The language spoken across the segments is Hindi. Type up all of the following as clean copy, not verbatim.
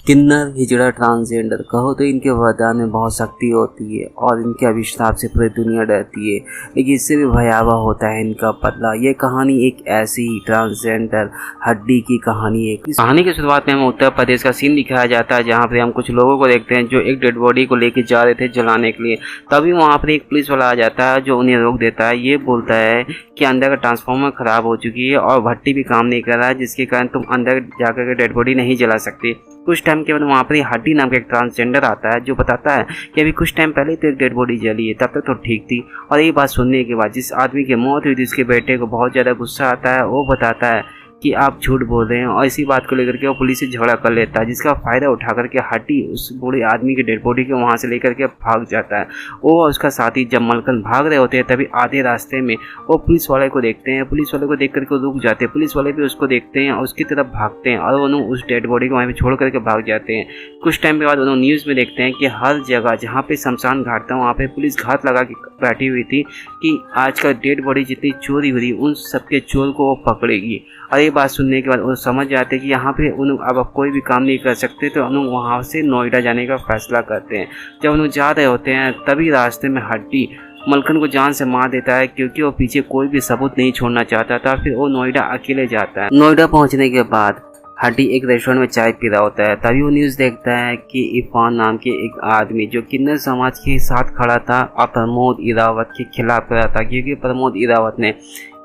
किन्नर, हिजड़ा, ट्रांसजेंडर कहो तो इनके वरदान में बहुत शक्ति होती है और इनके अभिशाप से पूरी दुनिया डरती है, लेकिन इससे भी भयावह होता है इनका बदला। ये कहानी एक ऐसी ट्रांसजेंडर हड्डी की कहानी है। इस कहानी की शुरुआत में हमें उत्तर प्रदेश का सीन दिखाया जाता है, जहाँ पर हम कुछ लोगों को देखते हैं जो एक डेड बॉडी को लेकर जा रहे थे जलाने के लिए। तभी वहाँ पर एक पुलिस वाला आ जाता है जो उन्हें रोक देता है। ये बोलता है कि अंदर का ट्रांसफार्मर खराब हो चुकी है और भट्टी भी काम नहीं कर रहा है, जिसके कारण तुम अंदर जाकर के डेड बॉडी नहीं जला सकती। कुछ टाइम के बाद वहाँ पर हड्डी नाम का एक ट्रांसजेंडर आता है जो बताता है कि अभी कुछ टाइम पहले तो एक डेड बॉडी जली है, तब तक तो ठीक थी। और ये बात सुनने के बाद जिस आदमी की मौत हुई थी उसके बेटे को बहुत ज़्यादा गुस्सा आता है। वो बताता है कि आप झूठ बोल रहे हैं और इसी बात को लेकर के वो पुलिस से झगड़ा कर लेता है, जिसका फ़ायदा उठा करके हड्डी उस बूढ़े आदमी के डेड बॉडी को वहाँ से लेकर के भाग जाता है। वो और उसका साथी जब मलकन भाग रहे होते हैं तभी आधे रास्ते में वो पुलिस वाले को देखते हैं। पुलिस वाले को देख करके रुक जाते हैं, पुलिस वाले भी उसको देखते हैं और उसकी तरफ भागते हैं और उन्होंने उस डेड बॉडी को वहीं पर छोड़ करके भाग जाते हैं। कुछ टाइम के बाद उन्होंने न्यूज़ में देखते हैं कि हर जगह जहाँ पे शमशान घाट था वहाँ पे पुलिस घात लगा के बैठी हुई थी कि आज का डेड बॉडी जितनी चोरी हुई उन सबके चोर को वो पकड़ेगी। और ये बात सुनने के बाद वो समझ जाते हैं कि यहाँ पे उन अब कोई भी काम नहीं कर सकते, तो उन्होंने वहाँ से नोएडा जाने का फैसला करते हैं। जब उन्होंने जा रहे होते हैं तभी रास्ते में हड्डी मलकन को जान से मार देता है, क्योंकि वो पीछे कोई भी सबूत नहीं छोड़ना चाहता था। फिर वो नोएडा अकेले जाता है। नोएडा पहुँचने के बाद हड्डी एक रेस्टोरेंट में चाय पी रहा होता है। तभी वो न्यूज़ देखता है कि इरफान नाम के एक आदमी जो किन्नर समाज के साथ खड़ा था और प्रमोद इरावत के खिलाफ खड़ा था, क्योंकि प्रमोद इरावत ने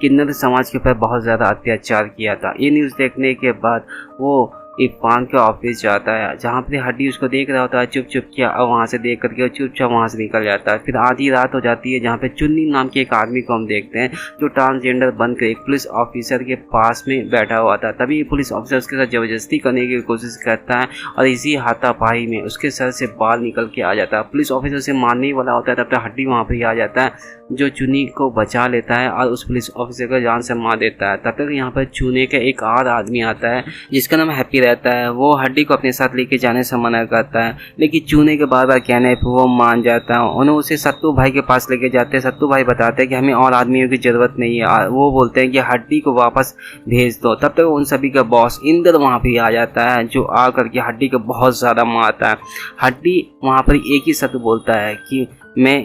किन्नर समाज के ऊपर बहुत ज़्यादा अत्याचार किया था। ये न्यूज़ देखने के बाद वो इरफान के ऑफिस जाता है, जहाँ पर हड्डी उसको देख रहा होता है चुप किया, और वहाँ से देख करके वो चुपचाप वहाँ से निकल जाता है। फिर आधी रात हो जाती है, जहाँ पे चुन्नी नाम के एक आदमी को हम देखते हैं जो ट्रांसजेंडर बनकर एक पुलिस ऑफिसर के पास में बैठा हुआ था। तभी पुलिस ऑफिसर उसके साथ ज़बरदस्ती करने की कोशिश करता है और इसी हाथापाई में उसके सर से बाल निकल के आ जाता है। पुलिस ऑफिसर से मारने ही वाला होता है, तब तक हड्डी वहाँ पर ही आ जाता है जो चुन्नी को बचा लेता है और उस पुलिस ऑफिसर को जान से मार देता है। तब तक यहाँ पर चूने का एक और आदमी आता है जिसका नाम हैप्पी रहता है। वो हड्डी को अपने साथ लेके जाने से मना करता है, लेकिन चूने के बार बार कहने पर वो मान जाता है। उन्हें उसे सत्तू भाई के पास लेके जाते हैं। सत्तू भाई बताते हैं कि हमें और आदमियों की ज़रूरत नहीं है। वो बोलते हैं कि हड्डी को वापस भेज दो। तब तक उन सभी का बॉस इंदर वहाँ पर आ जाता है, जो आ करके हड्डी को बहुत ज़्यादा मारता है। हड्डी वहाँ पर एक ही शब्द बोलता है कि मैं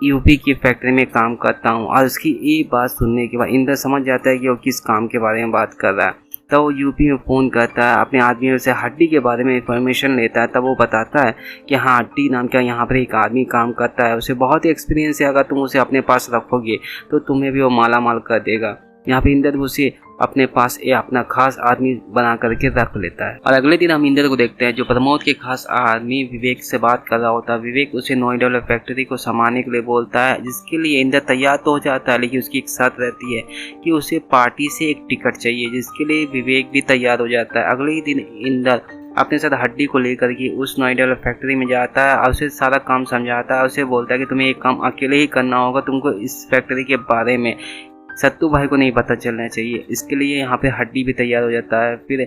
यूपी की फैक्ट्री में काम करता हूँ। और उसकी ये बात सुनने के बाद इंदर समझ जाता है कि वो किस काम के बारे में बात कर रहा है। तब वो यूपी में फ़ोन करता है, अपने आदमियों से हड्डी के बारे में इंफॉर्मेशन लेता है। तब वो बताता है कि हाँ, हड्डी नाम का यहाँ पर एक आदमी काम करता है, उसे बहुत ही एक्सपीरियंस है, अगर तुम उसे अपने पास रखोगे तो तुम्हें भी वो माला माल कर देगा। यहाँ पे इंदर उसे अपने पास अपना खास आदमी बना करके रख लेता है। और अगले दिन हम इंदर को देखते हैं जो प्रमोद के खास आदमी विवेक से बात कर रहा होता है। विवेक उसे नोएडा वाले फैक्ट्री को संभालने के लिए बोलता है, जिसके लिए इंदर तैयार तो हो जाता है, लेकिन उसकी एक शर्त रहती है कि उसे पार्टी से एक टिकट चाहिए, जिसके लिए विवेक भी तैयार हो जाता है। अगले ही दिन इंदर अपने साथ हड्डी को लेकर के उस नोएडा वाले फैक्ट्री में जाता है और उसे सारा काम समझाता है। उसे बोलता है कि तुम्हें एक काम अकेले ही करना होगा, तुमको इस फैक्ट्री के बारे में सत्तू भाई को नहीं पता चलना चाहिए। इसके लिए यहाँ पे हड्डी भी तैयार हो जाता है। फिर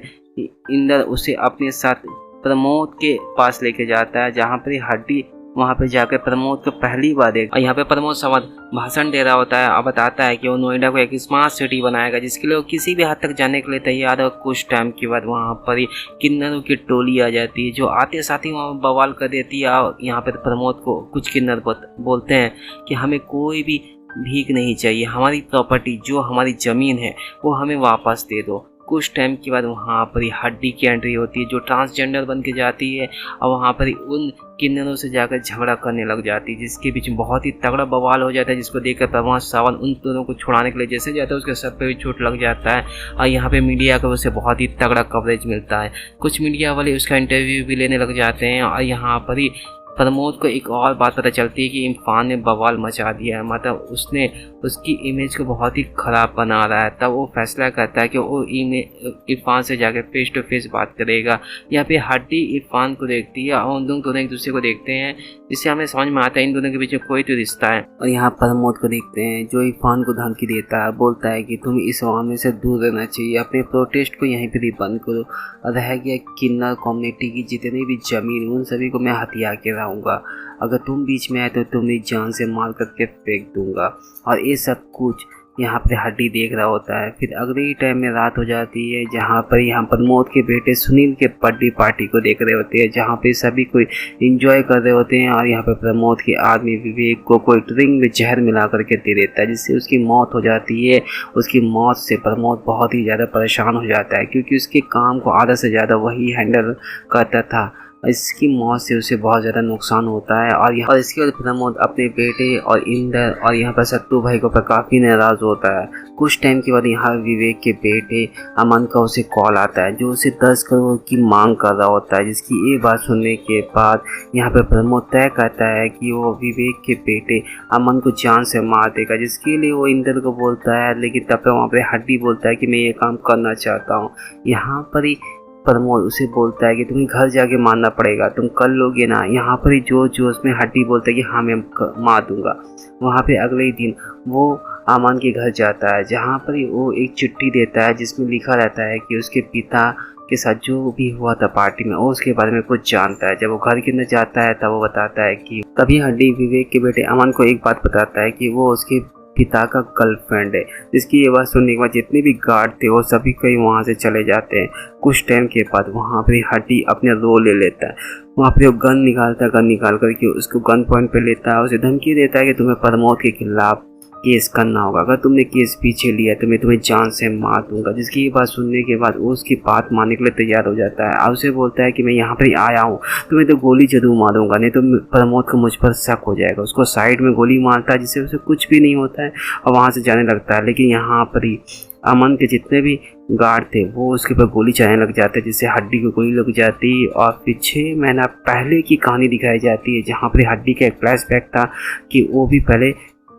इंदर उसे अपने साथ प्रमोद के पास लेके जाता है, जहाँ पर हड्डी वहाँ पे जाकर प्रमोद को पहली बार देख। और यहाँ पे प्रमोद सवाल भाषण दे रहा होता है और बताता है कि वो नोएडा को एक स्मार्ट सिटी बनाएगा, जिसके लिए वो किसी भी हद तक जाने के लिए तैयार है। कुछ टाइम के बाद वहाँ पर ही किन्नरों की टोली आ जाती है, जो आते साथ ही वहाँ बवाल कर देती है। और यहाँ पे प्रमोद को कुछ किन्नर बोलते हैं कि हमें कोई भी भीख नहीं चाहिए, हमारी प्रॉपर्टी जो हमारी ज़मीन है वो हमें वापस दे दो। कुछ टाइम के बाद वहाँ पर हड्डी की एंट्री होती है, जो ट्रांसजेंडर बन के जाती है और वहाँ पर उन किन्नरों से जाकर झगड़ा करने लग जाती है, जिसके बीच में बहुत ही तगड़ा बवाल हो जाता है, जिसको देखकर प्रमोद सावंत उन दोनों को छुड़ाने के लिए जैसे जाता है उसके सर पे भी चोट लग जाता है। और यहाँ पे मीडिया को उसे बहुत ही तगड़ा कवरेज मिलता है। कुछ मीडिया वाले उसका इंटरव्यू भी लेने लग जाते हैं। और यहाँ पर ही प्रमोद को एक और बात पता चलती है कि इरफान ने बवाल मचा दिया है, मतलब उसने उसकी इमेज को बहुत ही ख़राब बना रहा है। तब वो फैसला करता है कि वो इरफान से जाकर फेस टू फेस बात करेगा। यहाँ पे हड्डी इरफान को देखती है और उन दोनों एक दूसरे को देखते हैं, जिससे हमें समझ में आता है इन दोनों के बीच में कोई तो रिश्ता है। और यहाँ प्रमोद को देखते हैं जो इरफान को धमकी देता है, बोलता है कि तुम्हें इस मामले से दूर रहना चाहिए, अपने प्रोटेस्ट को यहीं पर ही बंद करो। और रह गया किन्नर कम्युनिटी की जितनी भी ज़मीन उन सभी को मैं हथिया के रहूँगा, अगर तुम बीच में आए तो तुम्हें जान से मार करके फेंक दूंगा। और ये सब कुछ यहाँ पर हड्डी देख रहा होता है। फिर अगले ही टाइम में रात हो जाती है, जहाँ पर यहाँ प्रमोद के बेटे सुनील के बर्थडे पार्टी को देख रहे होते हैं, जहाँ पे सभी कोई एंजॉय कर रहे होते हैं। और यहाँ पे प्रमोद के आदमी विवेक को कोई ड्रिंक में जहर मिला करके दे देता है, जिससे उसकी मौत हो जाती है। उसकी मौत से प्रमोद बहुत ही ज़्यादा परेशान हो जाता है, क्योंकि उसके काम को आधा से ज़्यादा वही हैंडल करता था। इसकी मौत से उसे बहुत ज़्यादा नुकसान होता है। और इसके बाद प्रमोद अपने बेटे और इंदर और यहाँ पर सत्तू भाई को पर काफ़ी नाराज़ होता है। कुछ टाइम के बाद यहाँ विवेक के बेटे अमन का उसे कॉल आता है, जो उसे 10 करोड़ की मांग कर रहा होता है। जिसकी ये बात सुनने के बाद यहाँ पर प्रमोद तय करता है कि वो विवेक के बेटे अमन को जान से मार देगा, जिसके लिए वो इंदर को बोलता है। लेकिन तब तक वहाँ पर हड्डी बोलता है कि मैं ये काम करना चाहता हूँ। यहाँ पर ही प्रमोद उसे बोलता है कि तुम्हें घर जाके मारना पड़ेगा, तुम कर लोगे ना। यहाँ पर ही जोश जोश में हड्डी बोलता है कि हाँ मैं मार दूंगा। वहाँ पे अगले ही दिन वो अमन के घर जाता है, जहाँ पर ही वो एक चिट्ठी देता है जिसमें लिखा रहता है कि उसके पिता के साथ जो भी हुआ था पार्टी में वो उसके बारे में कुछ जानता है। जब वो घर के अंदर जाता है तब वो बताता है कि तभी हड्डी विवेक के बेटे अमन को एक बात बताता है कि वो उसके पिता का गर्लफ्रेंड है। जिसकी ये बात सुनने के बाद जितने भी गार्ड थे वो सभी कहीं वहाँ से चले जाते हैं। कुछ टाइम के बाद वहाँ पर हड्डी अपने रोल ले लेता है। वहाँ पे वो गन निकालता है, गन निकाल करके उसको गन पॉइंट पे लेता है, उसे धमकी देता है कि तुम्हें प्रमोद के खिलाफ केस करना होगा, अगर तुमने केस पीछे लिया तो मैं तुम्हें जान से मार दूंगा। जिसकी ये बात सुनने के बाद वो उसकी बात मानने के लिए तैयार हो जाता है। और उसे बोलता है कि मैं यहाँ पर आया हूँ, तुम्हें तो गोली जरूर मारूंगा, नहीं तो प्रमोद को मुझ पर शक हो जाएगा। उसको साइड में गोली मारता है, जिससे उसे कुछ भी नहीं होता है और वहाँ से जाने लगता है। लेकिन यहाँ पर ही अमन के जितने भी गार्ड थे वो उसके ऊपर गोली चलाने लग जाते हैं, जिससे हड्डी को गोली लग जाती। और फिर 6 महीना पहले की कहानी दिखाई जाती है, जहाँ पर हड्डी का एक फ्लैशबैक था कि वो भी पहले।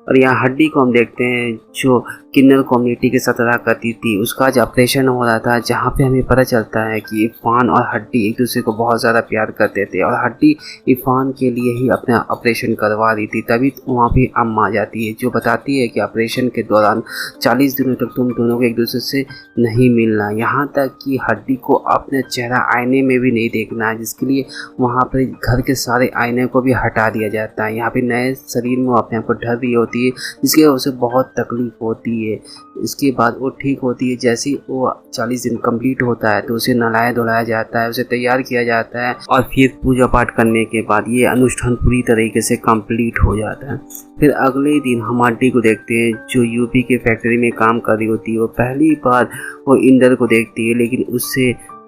और यहाँ हड्डी को हम देखते हैं जो किन्नर कम्युनिटी के साथ रहा करती थी, उसका आज ऑपरेशन हो रहा था, जहाँ पे हमें पता चलता है कि इरफान और हड्डी एक दूसरे को बहुत ज़्यादा प्यार करते थे। और हड्डी इरफान के लिए ही अपना ऑपरेशन करवा रही थी। तभी वहाँ पे अम्मा आ जाती है, जो बताती है कि ऑपरेशन के दौरान 40 दिनों तक तुम दोनों को एक दूसरे से नहीं मिलना, यहाँ तक कि हड्डी को अपना चेहरा आईने में भी नहीं देखना है। जिसके लिए वहाँ पर घर के सारे आईने को भी हटा दिया जाता है। यहाँ पे नए शरीर में अपने आप को ढल रही होती है, जिसकी वजह से बहुत तकलीफ होती है। इसके बाद वो ठीक होती है। जैसे ही वो 40 दिन कंप्लीट होता है तो उसे नहलाया धुलाया जाता है, उसे तैयार किया जाता है। और फिर पूजा पाठ करने के बाद ये अनुष्ठान पूरी तरीके से कंप्लीट हो जाता है। फिर अगले दिन हम हड्डी को देखते हैं, जो यूपी के फैक्ट्री में काम कर रही होती है। वो पहली बार वो इंदर को देखती है, लेकिन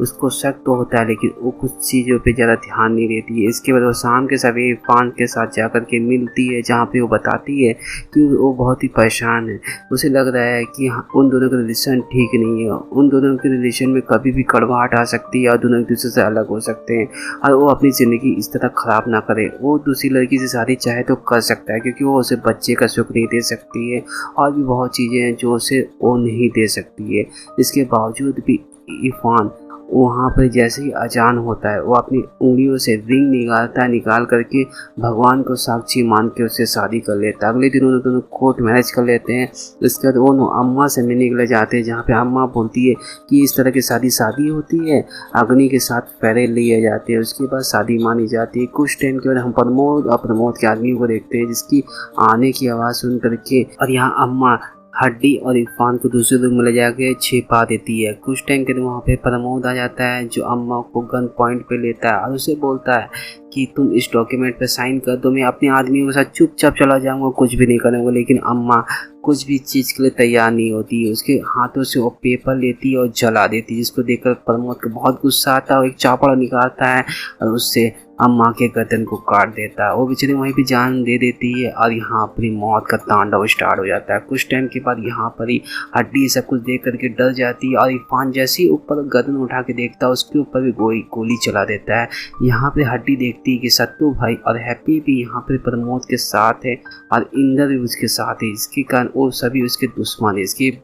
उसको शक तो होता है, लेकिन वो कुछ चीज़ों पे ज़्यादा ध्यान नहीं देती है। इसके बाद वो शाम के समय इरफान के साथ जाकर के मिलती है, जहाँ पे वो बताती है कि वो बहुत ही परेशान है। उसे लग रहा है कि उन दोनों का रिलेशन ठीक नहीं है, उन दोनों के रिलेशन में कभी भी कड़वाहट आ सकती है और दोनों एक दूसरे से अलग हो सकते हैं। और वो अपनी ज़िंदगी इस तरह ख़राब ना करे। वो दूसरी लड़की से शादी चाहे तो कर सकता है, क्योंकि वो उसे बच्चे का सुख नहीं दे सकती है, और भी बहुत चीज़ें हैं जो उसे वो नहीं दे सकती है। इसके बावजूद भी इरफान वहाँ पर जैसे ही अजान होता है वो अपनी उंगलियों से रिंग निकाल करके भगवान को साक्षी मान के उससे शादी कर लेता है। अगले दिन उन्होंने दोनों कोर्ट मैरिज कर लेते हैं। इसके बाद वो अम्मा से मिलने के लिए जाते हैं, जहाँ पे अम्मा बोलती है कि इस तरह की शादी होती है, अग्नि के साथ फेरे लिए जाते हैं, उसके बाद शादी मानी जाती है। कुछ टाइम के बाद हम प्रमोद के आदमी को देखते हैं, जिसकी आने की आवाज़ सुन करके और यहाँ अम्मा हड्डी और इरफान को दूसरे रूम में ले जाके छिपा देती है। कुछ टाइम के लिए वहाँ पे प्रमोद आ जाता है, जो अम्मा को गन पॉइंट पे लेता है और उसे बोलता है कि तुम इस डॉक्यूमेंट पे साइन कर दो, मैं अपने आदमियों के साथ चुपचाप चला जाऊँगा, कुछ भी नहीं करूँगा। लेकिन अम्मा कुछ भी चीज़ के लिए तैयार नहीं होती है। उसके हाथों से वो पेपर लेती है और जला देती है, जिसको देखकर प्रमोद को बहुत गुस्सा आता है। वो एक चापड़ निकालता है और उससे अम्मा के गर्दन को काट देता है। वो बेचारी वहीं पे जान दे देती है और यहाँ पर मौत का तांडव स्टार्ट हो जाता है। कुछ टाइम के बाद यहाँ पर ही हड्डी सब कुछ देख करके डर जाती है और इरफान जैसे ही ऊपर गर्दन उठा के देखता है, उसके ऊपर भी गोली चला देता है। यहाँ पे हड्डी देखती है कि सत्तू भाई और हैप्पी भी यहाँ पे प्रमोद के साथ है और इंदर भी उसके साथ है। इसके कारण वो सभी उसके दुश्मन है। इसकी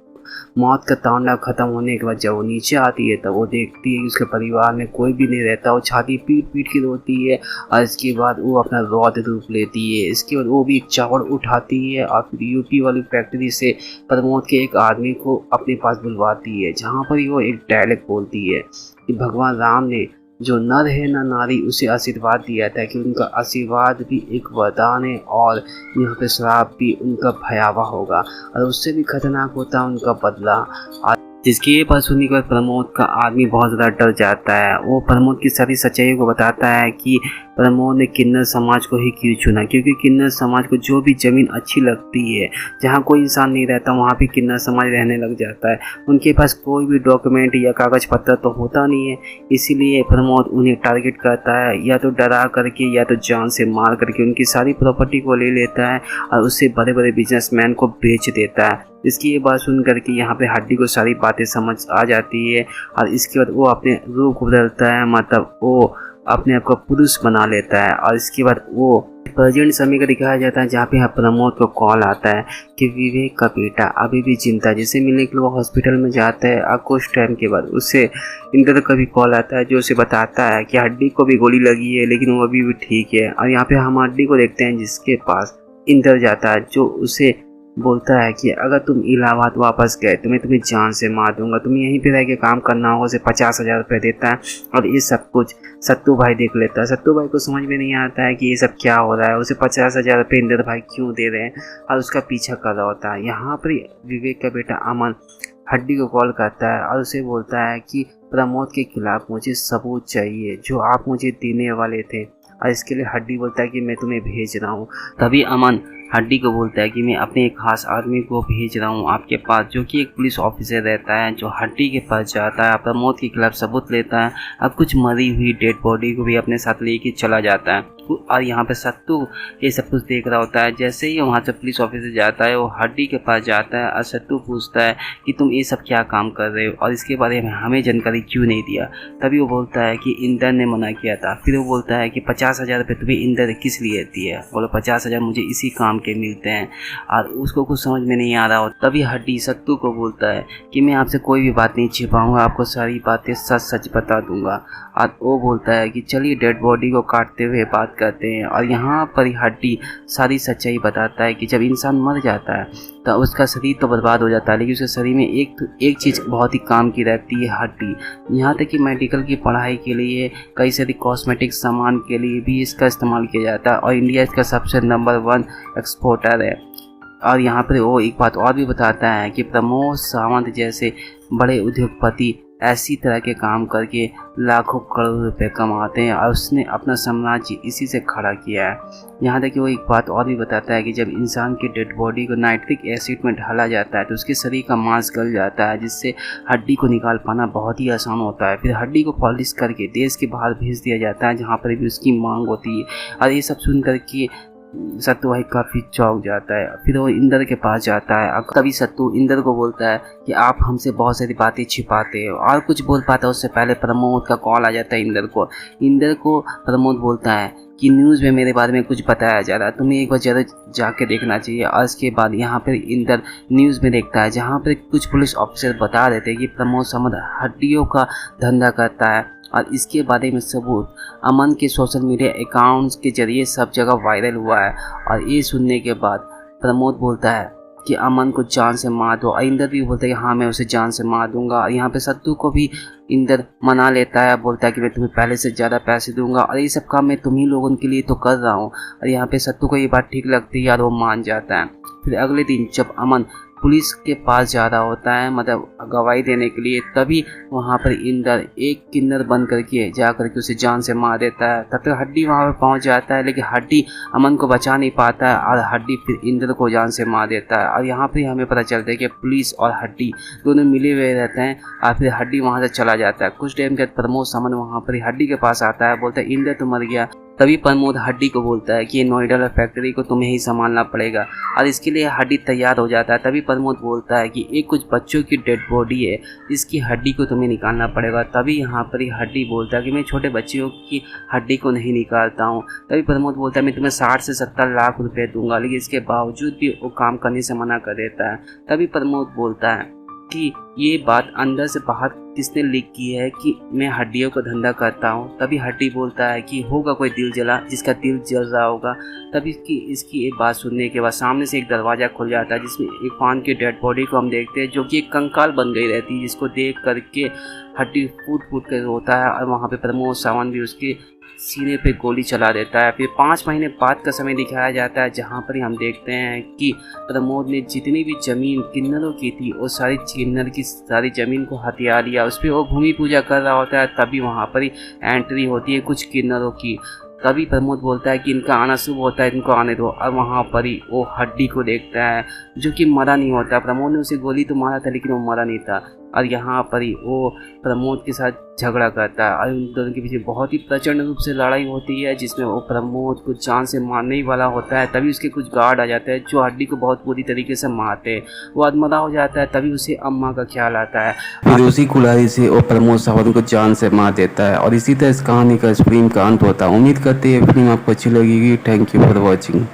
मौत का तांडव खत्म होने के बाद जब वो नीचे आती है तब वो देखती है कि उसके परिवार में कोई भी नहीं रहता। वो छाती पीट के रोती है और इसके बाद वो अपना रौद्र रूप लेती है। इसके बाद वो भी एक चावड़ उठाती है और फिर यूपी वाली फैक्ट्री से प्रमोद के एक आदमी को अपने पास बुलवाती है, जहाँ पर वो एक डायलॉग बोलती है कि भगवान राम ने जो नर है ना नारी उसे आशीर्वाद दिया था कि उनका आशीर्वाद भी एक वरदान है और यहाँ पे श्राप भी उनका भयावह होगा और उससे भी खतरनाक होता है उनका बदला। जिसकी ये बात सुनने के बाद प्रमोद का आदमी बहुत ज़्यादा डर जाता है। वो प्रमोद की सारी सच्चाई को बताता है कि प्रमोद ने किन्नर समाज को ही क्यों चुना, क्योंकि किन्नर समाज को जो भी ज़मीन अच्छी लगती है, जहाँ कोई इंसान नहीं रहता वहाँ भी किन्नर समाज रहने लग जाता है। उनके पास कोई भी डॉक्यूमेंट या कागज़ पत्र तो होता नहीं है, इसीलिए प्रमोद उन्हें टारगेट करता है, या तो डरा करके या तो जान से मार करके उनकी सारी प्रॉपर्टी को ले लेता है और उससे बड़े बड़े बिजनेसमैन को बेच देता है। इसकी ये बात सुन करके यहाँ पे हड्डी को सारी बातें समझ आ जाती है और इसके बाद वो अपने रूप को बदलता है, मतलब वो अपने आप को पुरुष बना लेता है। और इसके बाद वो प्रेजेंट समय का दिखाया जाता है जहाँ पे प्रमोद को कॉल आता है कि विवेक का बेटा अभी भी जिंदा है, जिसे मिलने के लिए वो हॉस्पिटल में जाता है। और कुछ टाइम के बाद उससे इंद्र का भी कॉल आता है जो उसे बताता है कि हड्डी को भी गोली लगी है लेकिन वो अभी भी ठीक है। और यहाँ पे हम हड्डी को देखते हैं जिसके पास इंद्र जाता है, जो उसे बोलता है कि अगर तुम इलाहाबाद वापस गए तो मैं तुम्हें जान से मार दूंगा, तुम्हें यहीं पे रह के काम करना होगा। उसे 50,000 रुपये देता है और ये सब कुछ सत्तू भाई देख लेता है। सत्तू भाई को समझ में नहीं आता है कि ये सब क्या हो रहा है, उसे 50,000 रुपये इंद्र भाई क्यों दे रहे हैं और उसका पीछा कर रहा होता है। यहाँ पर विवेक का बेटा अमन हड्डी को कॉल करता है और उसे बोलता है कि प्रमोद के खिलाफ मुझे सबूत चाहिए जो आप मुझे देने वाले थे, और इसके लिए हड्डी बोलता है कि मैं तुम्हें भेज रहा हूँ। तभी अमन हड्डी को बोलता है कि मैं अपने एक खास आदमी को भेज रहा हूँ आपके पास, जो कि एक पुलिस ऑफिसर रहता है, जो हड्डी के पास जाता है, प्रमोद के खिलाफ सबूत लेता है और कुछ मरी हुई डेड बॉडी को भी अपने साथ लेके चला जाता है। और यहाँ पे सत्तू ये सब कुछ देख रहा होता है। जैसे ही वहाँ से पुलिस ऑफिसर जाता है वो हड्डी के पास जाता है और सत्तू पूछता है कि तुम ये सब क्या काम कर रहे हो और इसके बारे में हमें जानकारी क्यों नहीं दिया। तभी वो बोलता है कि इंदर ने मना किया था। फिर वो बोलता है कि 50,000 रुपये तुम्हें इंदर किस लिए दिए। बोलो 50,000 मुझे इसी काम के मिलते हैं, और उसको कुछ समझ में नहीं आ रहा हो। तभी हड्डी सत्तू को बोलता है कि मैं आपसे कोई भी बात नहीं छिपाऊंगा, आपको सारी बातें सच सच बता दूंगा। और वो बोलता है कि चलिए डेड बॉडी को काटते हुए बात करते हैं। और यहाँ पर हड्डी सारी सच्चाई बताता है कि जब इंसान मर जाता है तो उसका शरीर तो बर्बाद हो जाता है, लेकिन उसके शरीर में एक चीज़ बहुत ही काम की रहती है, हड्डी। यहाँ तक कि मेडिकल की पढ़ाई के लिए, कई सारी कॉस्मेटिक सामान के लिए भी इसका इस्तेमाल किया जाता है और इंडिया इसका सबसे नंबर 1 एक्सपोर्टर है। और यहाँ पर वो एक बात और भी बताता है कि प्रमोद सावंत जैसे बड़े उद्योगपति ऐसी तरह के काम करके लाखों करोड़ रुपए कमाते हैं और उसने अपना साम्राज्य इसी से खड़ा किया है। यहाँ तक कि वो एक बात और भी बताता है कि जब इंसान की डेड बॉडी को नाइट्रिक एसिड में ढाला जाता है तो उसके शरीर का मांस गल जाता है, जिससे हड्डी को निकाल पाना बहुत ही आसान होता है। फिर हड्डी को पॉलिश करके देश के बाहर भेज दिया जाता है जहाँ पर भी उसकी मांग होती है। और ये सब सुन करके सत्तू भाई काफ़ी चौंक जाता है। फिर वो इंदर के पास जाता है और तभी सत्तू इंदर को बोलता है कि आप हमसे बहुत सारी बातें छिपाते हो, और कुछ बोल पाता है उससे पहले प्रमोद का कॉल आ जाता है इंदर को। इंदर को प्रमोद बोलता है कि न्यूज़ में मेरे बारे में कुछ बताया जा रहा है, तुम्हें एक बार ज़रूर जाके देखना चाहिए। और इसके बाद यहाँ पर इंदर न्यूज़ में देखता है जहाँ पर कुछ पुलिस ऑफिसर बता रहे थे कि प्रमोद सावंत हड्डियों का धंधा करता है, और इसके बारे में सबूत अमन के सोशल मीडिया अकाउंट्स के जरिए सब जगह वायरल हुआ है। और ये सुनने के बाद प्रमोद बोलता है कि अमन को जान से मार दो, और इंदर भी बोलता है कि हाँ मैं उसे जान से मार दूंगा। और यहाँ पे सत्तू को भी इंदर मना लेता है, बोलता है कि मैं तुम्हें पहले से ज़्यादा पैसे दूंगा और ये सब काम मैं तुम्ही लोगों के लिए तो कर रहा हूँ। और यहाँ पे सत्तू को ये बात ठीक लगती है और वो मान जाता है। फिर अगले दिन जब अमन पुलिस के पास जा रहा होता है, मतलब गवाही देने के लिए, तभी वहाँ पर इंदर एक किन्नर बन करके जा करके उसे जान से मार देता है। तब तक हड्डी वहाँ पर पहुँच जाता है, लेकिन हड्डी अमन को बचा नहीं पाता है और हड्डी फिर इंदर को जान से मार देता है। और यहाँ पर हमें पता चलता है कि पुलिस और हड्डी दोनों मिले हुए रहते हैं और फिर हड्डी वहाँ से चला जाता है। कुछ टाइम के बाद प्रमोद सावंत वहाँ पर हड्डी के पास आता है, बोलता है इंदर तो मर गया। तभी प्रमोद हड्डी को बोलता है कि ये नोएडा फैक्ट्री को तुम्हें ही संभालना पड़ेगा, और इसके लिए हड्डी तैयार हो जाता है। तभी प्रमोद बोलता है कि एक कुछ बच्चों की डेड बॉडी है, इसकी हड्डी को तुम्हें निकालना पड़ेगा। तभी यहाँ पर ही हड्डी बोलता है कि मैं छोटे बच्चियों की हड्डी को नहीं निकालता हूँ। तभी प्रमोद बोलता है मैं तुम्हें 60 से 70 लाख रुपए दूंगा, लेकिन इसके बावजूद भी वो काम करने से मना कर देता है। तभी प्रमोद बोलता है कि ये बात अंदर से बाहर किसने लीक की है कि मैं हड्डियों का धंधा करता हूँ। तभी हड्डी बोलता है कि होगा कोई दिल जला, जिसका दिल जल रहा होगा। तभी इसकी एक बात सुनने के बाद सामने से एक दरवाज़ा खुल जाता है, जिसमें इरफान की डेड बॉडी को हम देखते हैं, जो कि एक कंकाल बन गई रहती है, जिसको देख करके हड्डी फूट फूट कर रोता है। और वहाँ पे प्रमोद सावंत भी उसके सीने पे गोली चला देता है। फिर 5 महीने बाद का समय दिखाया जाता है, जहाँ पर हम देखते हैं कि प्रमोद ने जितनी भी ज़मीन किन्नरों की थी वो सारी किन्नर की सारी ज़मीन को हथिया लिया। उस पर वो भूमि पूजा कर रहा होता है। तभी वहाँ पर ही एंट्री होती है कुछ किन्नरों की। तभी प्रमोद बोलता है कि इनका आना शुभ होता है, इनको आने दो। और वहाँ पर ही वो हड्डी को देखता है, जो कि मरा नहीं होता। प्रमोद ने उसे गोली तो मारा था, लेकिन वो मरा नहीं था। और यहाँ पर ही वो प्रमोद के साथ झगड़ा करता है, और उन दोनों के पीछे बहुत ही प्रचंड रूप से लड़ाई होती है, जिसमें वो प्रमोद को जान से मारने ही वाला होता है। तभी उसके कुछ गार्ड आ जाते हैं, जो हड्डी को बहुत बुरी तरीके से मारते हैं। वो अधमरा हो जाता है। तभी उसे अम्मा का ख्याल आता है, फिर उसी कुल्हाड़ी से वो प्रमोद सावंत को जान से मार देता है। और इसी तरह इस कहानी का इस फिल्म का अंत होता है। उम्मीद करते हैं फिल्म आपको अच्छी लगेगी। Thank you for watching.